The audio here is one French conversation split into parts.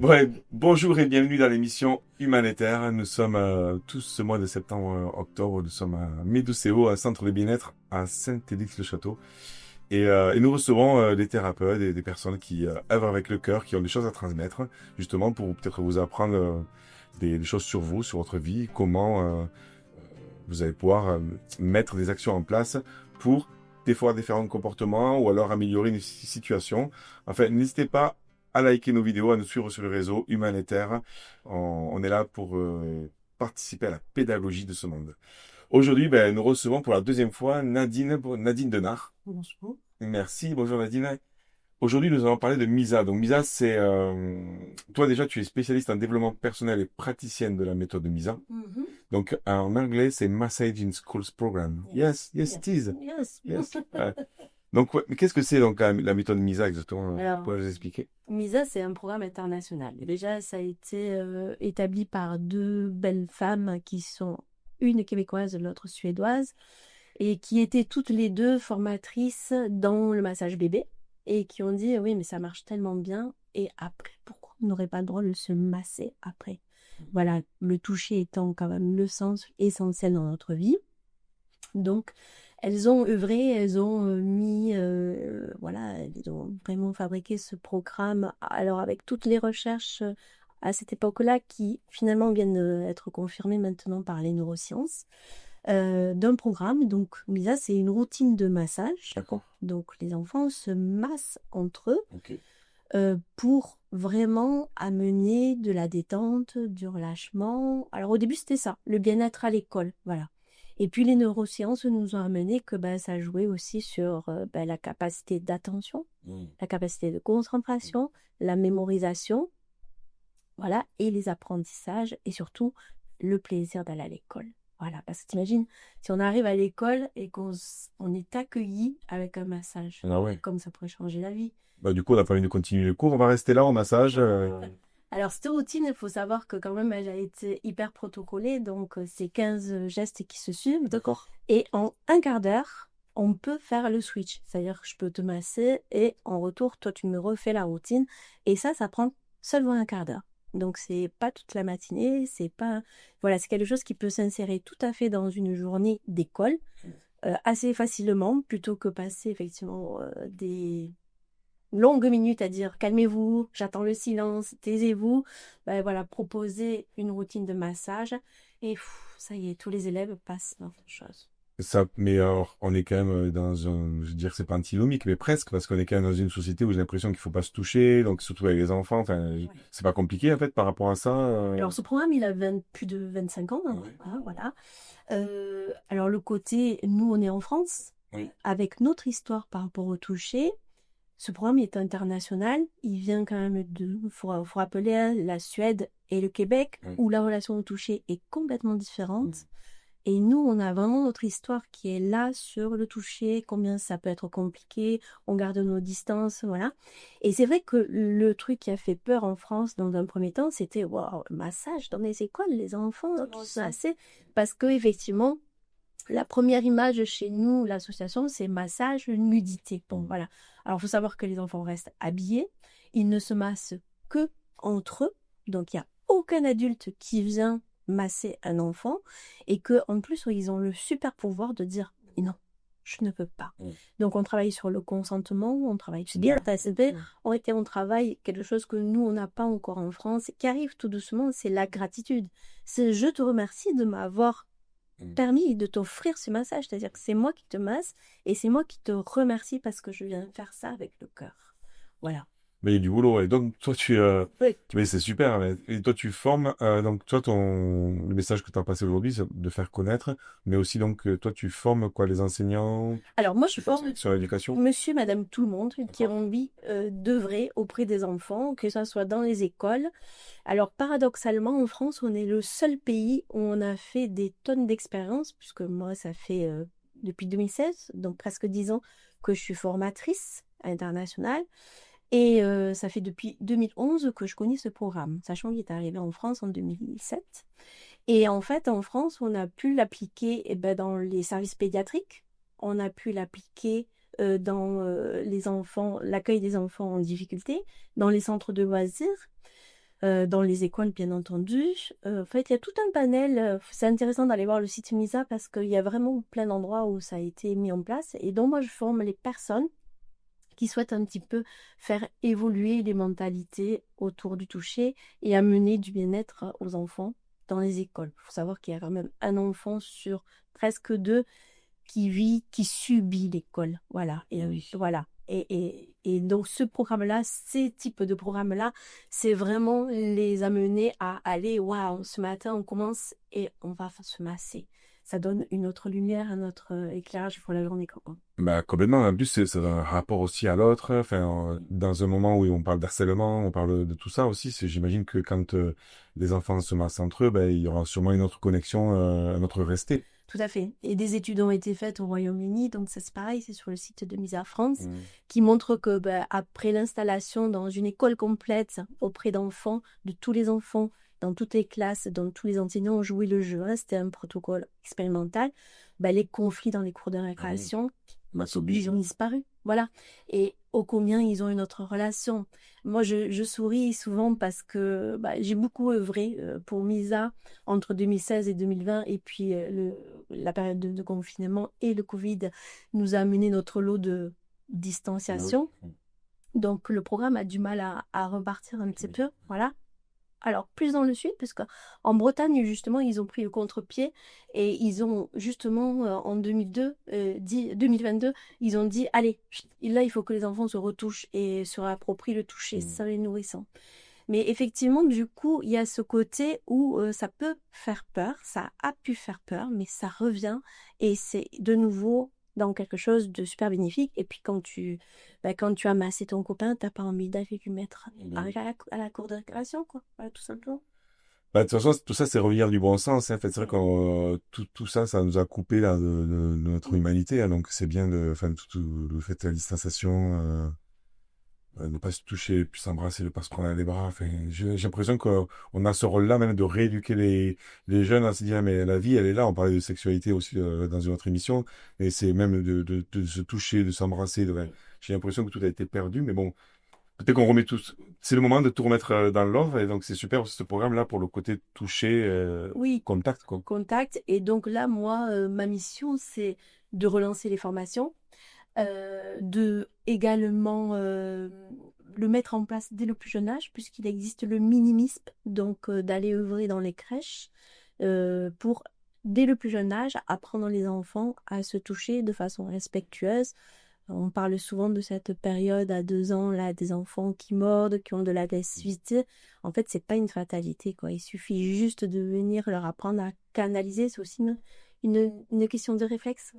Ouais, bonjour et bienvenue dans l'émission Humanitaire. Nous sommes tous ce mois de septembre-octobre, nous sommes à Médocéo, un centre de bien-être à Saint-Élix-le-Château. Et nous recevons des thérapeutes et des personnes qui œuvrent avec le cœur, qui ont des choses à transmettre, justement pour peut-être vous apprendre des choses sur vous, sur votre vie, comment vous allez pouvoir mettre des actions en place pour des fois différents comportements ou alors améliorer une situation. Enfin, n'hésitez pas à liker nos vidéos, à nous suivre sur le réseau Humanitaire. On est là pour participer à la pédagogie de ce monde. Aujourd'hui, nous recevons pour la deuxième fois Nadine Denard. Bonjour. Merci, bonjour Nadine. Aujourd'hui, nous allons parler de MISA. Donc MISA, c'est... toi déjà, tu es spécialiste en développement personnel et praticienne de la méthode de MISA. Mhm. Donc en anglais, c'est Massage in Schools Program. Yes, it is. Yes. Yes. Donc, mais qu'est-ce que c'est donc la méthode MISA exactement? Alors, Pourrais-tu nous expliquer? MISA, c'est un programme international. Et déjà, ça a été établi par deux belles femmes qui sont une québécoise, l'autre suédoise, et qui étaient toutes les deux formatrices dans le massage bébé, et qui ont dit, oui, mais ça marche tellement bien, et après, pourquoi on n'aurait pas le droit de se masser après? Voilà, le toucher étant quand même le sens essentiel dans notre vie. Donc, elles ont œuvré, elles ont mis, voilà, elles ont vraiment fabriqué ce programme, alors avec toutes les recherches à cette époque-là qui finalement viennent être confirmées maintenant par les neurosciences, d'un programme. Donc, MISA, c'est une routine de massage. D'accord. Donc, les enfants se massent entre eux Ok. pour vraiment amener de la détente, du relâchement. Alors, au début, c'était ça, le bien-être à l'école, voilà. Et puis les neurosciences nous ont amené que ça jouait aussi sur la capacité d'attention, la capacité de concentration, la mémorisation, voilà, et les apprentissages et surtout le plaisir d'aller à l'école. Voilà, parce que t'imagines, si on arrive à l'école et on est accueilli avec un massage, Ah ouais. comme ça pourrait changer la vie. Du coup, on n'a pas envie de continuer le cours. On va rester là en massage. Alors, cette routine, il faut savoir que quand même, elle a été hyper protocolée, donc c'est 15 gestes qui se suivent. D'accord. Et en un quart d'heure, on peut faire le switch. C'est-à-dire que je peux te masser et en retour, toi, tu me refais la routine. Et ça prend seulement un quart d'heure. Donc, c'est pas toute la matinée, c'est pas... Voilà, c'est quelque chose qui peut s'insérer tout à fait dans une journée d'école, assez facilement, plutôt que passer effectivement des longues minutes à dire calmez-vous, j'attends le silence, taisez-vous. Voilà, proposer une routine de massage et ça y est, tous les élèves passent dans autre chose. Ça, mais alors, on est quand même dans un, je veux dire, c'est pas antinomique, mais presque, parce qu'on est quand même dans une société où j'ai l'impression qu'il faut pas se toucher, donc surtout avec les enfants, enfin, Ouais. c'est pas compliqué, en fait, par rapport à ça. Alors, ce programme, il a plus de 25 ans, hein, Ouais. hein, voilà. Alors, le côté, nous, on est en France, Oui. avec notre histoire par rapport au toucher. Ce programme est international. Il vient quand même faut rappeler, hein, la Suède et le Québec, Oui. où la relation au toucher est complètement différente. Et nous, on a vraiment notre histoire qui est là sur le toucher, combien ça peut être compliqué, on garde nos distances, voilà. Et c'est vrai que le truc qui a fait peur en France dans un premier temps, c'était waouh, massage dans les écoles, les enfants qui sont assez. Parce que effectivement, la première image chez nous, l'association, c'est massage nudité. Bon, voilà. Alors, il faut savoir que les enfants restent habillés, ils ne se massent que entre eux, donc il n'y a aucun adulte qui vient masser un enfant et que en plus ils ont le super pouvoir de dire non, je ne peux pas. Donc on travaille sur le consentement, on travaille c'est bien la TSP, on travaille quelque chose que nous on n'a pas encore en France qui arrive tout doucement, c'est la gratitude. C'est je te remercie de m'avoir permis de t'offrir ce massage, c'est-à-dire que c'est moi qui te masse et c'est moi qui te remercie parce que je viens faire ça avec le cœur. Voilà. Mais il y a du boulot, ouais. Donc, toi, Oui. mais c'est super, et toi, tu formes, donc, toi, le message que tu as passé aujourd'hui, c'est de faire connaître, mais aussi, donc, toi, tu formes, quoi, les enseignants Alors moi je forme sur l'éducation? monsieur, madame, tout le monde qui a D'accord. envie d'œuvrer auprès des enfants, que ce soit dans les écoles. Alors paradoxalement, en France, on est le seul pays où on a fait des tonnes d'expériences, puisque moi, ça fait depuis 2016, donc presque 10 ans que je suis formatrice internationale. Et ça fait depuis 2011 que je connais ce programme, sachant qu'il est arrivé en France en 2007. Et en fait, en France, on a pu l'appliquer dans les services pédiatriques, on a pu l'appliquer dans les enfants, l'accueil des enfants en difficulté, dans les centres de loisirs. dans les écoles, bien entendu. En fait, il y a tout un panel. C'est intéressant d'aller voir le site MISA parce qu'il y a vraiment plein d'endroits où ça a été mis en place. Et donc, moi, je forme les personnes qui souhaitent un petit peu faire évoluer les mentalités autour du toucher et amener du bien-être aux enfants dans les écoles. Il faut savoir qu'il y a quand même un enfant sur presque deux qui subit l'école. Voilà. Et Oui. voilà. Et donc, ce programme-là, ces types de programmes-là, c'est vraiment les amener à aller, waouh, ce matin, on commence et on va se masser. Ça donne une autre lumière, un autre éclairage pour la journée, quoi. Bah, complètement. En plus, c'est un rapport aussi à l'autre. Enfin, dans un moment où on parle d'harcèlement, on parle de tout ça aussi. J'imagine que quand les enfants se massent entre eux, ben, il y aura sûrement une autre connexion, un autre resté. Tout à fait. Et des études ont été faites au Royaume-Uni, donc ça c'est pareil, c'est sur le site de Misa France, qui montre que après l'installation dans une école complète auprès d'enfants, de tous les enfants, dans toutes les classes, dont tous les enseignants ont joué le jeu, hein, c'était un protocole expérimental, les conflits dans les cours de récréation, ils ont disparu. Voilà. Et ô combien ils ont une autre relation. Moi, je souris souvent parce que j'ai beaucoup œuvré pour Misa entre 2016 et 2020, et puis la période de confinement et le Covid nous a amené notre lot de distanciation. Donc, le programme a du mal à repartir un petit peu. Voilà. Alors, plus dans le sud, parce qu'en Bretagne, justement, ils ont pris le contre-pied et ils ont, justement, en 2022, ils ont dit, allez, là, il faut que les enfants se retouchent et se réapproprient le toucher, ça les nourrissant. Mais effectivement, du coup, il y a ce côté où ça peut faire peur, ça a pu faire peur, mais ça revient et c'est de nouveau dans quelque chose de super bénéfique. Et puis quand tu as massé ton copain, t'as pas envie d'aller lui mettre à la cour de récréation, quoi. Voilà, tout simplement. Bah, de toute façon, tout ça, c'est revenir du bon sens. Hein. En fait, c'est vrai que tout ça, ça nous a coupé là, de notre humanité. Hein. Donc, c'est bien enfin, tout le fait de la distanciation, ne pas se toucher, puis s'embrasser, ne pas se prendre dans les bras. Enfin, j'ai l'impression qu'on a ce rôle-là même de rééduquer les jeunes à se dire, mais la vie, elle est là. On parlait de sexualité aussi dans une autre émission. Et c'est même de se toucher, de s'embrasser. J'ai l'impression que tout a été perdu. Mais bon, peut-être qu'on remet tout. C'est le moment de tout remettre dans l'ordre. Et donc, c'est super ce programme-là pour le côté toucher, Oui, contact, quoi. contact. Et donc là, moi, ma mission, c'est de relancer les formations, de également le mettre en place dès le plus jeune âge, puisqu'il existe le minimisme, donc d'aller œuvrer dans les crèches pour, dès le plus jeune âge, apprendre les enfants à se toucher de façon respectueuse. On parle souvent de cette période à 2 ans, là, des enfants qui mordent, qui ont de l'agressivité. En fait, c'est pas une fatalité, quoi. Il suffit juste de venir leur apprendre à canaliser. C'est aussi une question de réflexe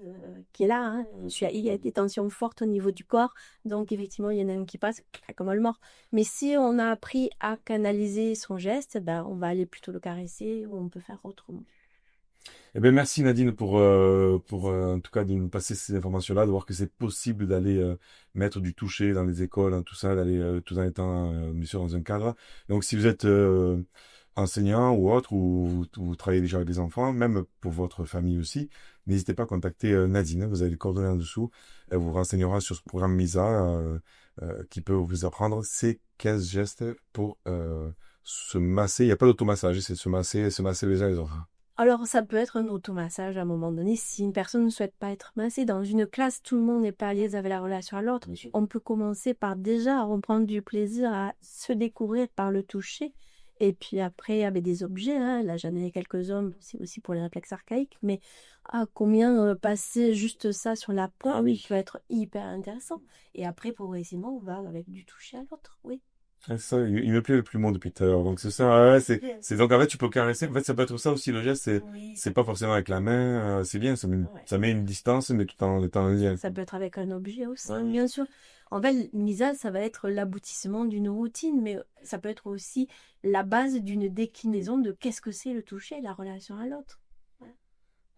qui est là. Hein. Il y a des tensions fortes au niveau du corps. Donc, effectivement, il y en a un qui passe comme le mort. Mais si on a appris à canaliser son geste, on va aller plutôt le caresser ou on peut faire autrement. Eh bien, merci Nadine pour en tout cas de nous passer ces informations-là, de voir que c'est possible d'aller mettre du toucher dans les écoles, hein, tout ça, d'aller tout en étant bien sûr dans un cadre. Donc, si vous êtes enseignant ou autre, ou vous travaillez déjà avec des enfants, même pour votre famille aussi, n'hésitez pas à contacter Nadine. Vous avez les coordonnées en dessous. Elle vous renseignera sur ce programme MISA qui peut vous apprendre ces 15 gestes pour se masser. Il n'y a pas d'automassage, c'est se masser les uns les autres. Alors, ça peut être un automassage à un moment donné. Si une personne ne souhaite pas être massée dans une classe, tout le monde n'est pas à l'aise avec la relation à l'autre. On peut commencer par déjà reprendre du plaisir à se découvrir par le toucher. Et puis après, avec des objets, hein, là j'en ai quelques-uns, c'est aussi pour les réflexes archaïques, mais combien passer juste ça sur la peau, oui, peut être hyper intéressant. Et après, progressivement, on va avec du toucher à l'autre, oui. C'est ça, il me plaît le plus mot depuis tout à l'heure. Donc c'est ça, ouais, c'est donc en fait tu peux caresser. En fait ça peut être ça aussi le geste. C'est pas forcément avec la main. C'est bien, ça met une distance, mais tout en étant en lien. Ça peut être avec un objet aussi, bien sûr. En fait, Misa, ça va être l'aboutissement d'une routine, mais ça peut être aussi la base d'une déclinaison de qu'est-ce que c'est le toucher, la relation à l'autre.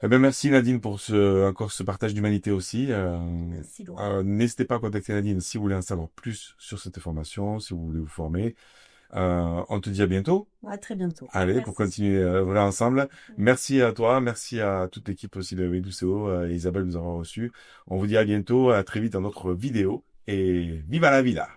Eh ben merci Nadine pour encore ce partage d'humanité aussi. Merci, Laurent. N'hésitez pas à contacter Nadine si vous voulez en savoir plus sur cette formation, si vous voulez vous former. On te dit à bientôt. À très bientôt. Allez, Merci. pour continuer à œuvrer ensemble. Merci à toi, merci à toute l'équipe aussi de Meduceo et Isabelle de nous avoir reçus. On vous dit à bientôt, à très vite dans notre vidéo et viva la vida!